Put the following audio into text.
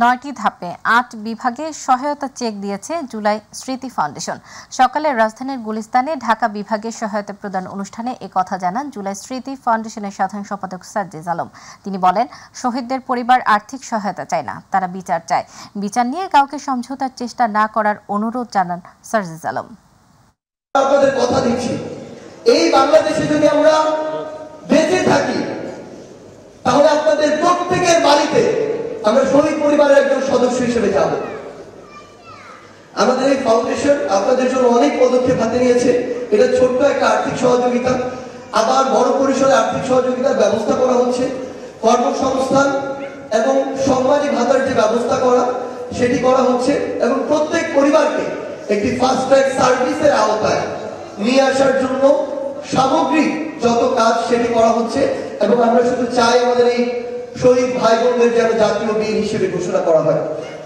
৯টি ধাপে ৮ বিভাগে সহায়তা চেক দিয়েছে জুলাই স্মৃতি ফাউন্ডেশন। সকালে রাজধানীর গুলিস্তানে ঢাকা বিভাগের সহায়তা প্রদান অনুষ্ঠানে একথা জানান জুলাই স্মৃতি ফাউন্ডেশনের সাধারণ সম্পাদক সাজ্জিদ আলম। তিনি বলেন, শহীদদের পরিবার আর্থিক সহায়তা চায় না, তারা বিচার চায়। বিচার নিয়ে কাউকে সমঝোতার চেষ্টা না করার অনুরোধ জানান সাজ্জিদ আলম। আপনাদের কথা দিচ্ছি, এই বাংলাদেশে যদি আমরা বেঁচে থাকি তাহলে আপনাদের প্রত্যেকের বাড়িতে আমরা শহীদ পরিবারের একজন সদস্য হিসেবে যাব। আমাদের এই ফাউন্ডেশন আপনাদের জন্য অনেক পদক্ষেপ হাতে নিয়েছে। এটা ছোট্ট একটা আর্থিক সহযোগিতা, আবার বড় পরিসরে আর্থিক সহযোগিতার ব্যবস্থা করা হচ্ছে। কর্মসংস্থান এবং সম্মানী ভাতার যে ব্যবস্থা করা সেটি করা হচ্ছে, এবং প্রত্যেক পরিবারকে একটি ফাস্ট ট্র্যাক সার্ভিসের আওতায় নিয়ে আসার জন্য সামগ্রিক যত কাজ সেটি করা হচ্ছে। এবং আমরা শুধু চাই আমাদের এই শহীদ ভাই বোনদের যেন জাতীয় বীর হিসেবে ঘোষণা করা হয়।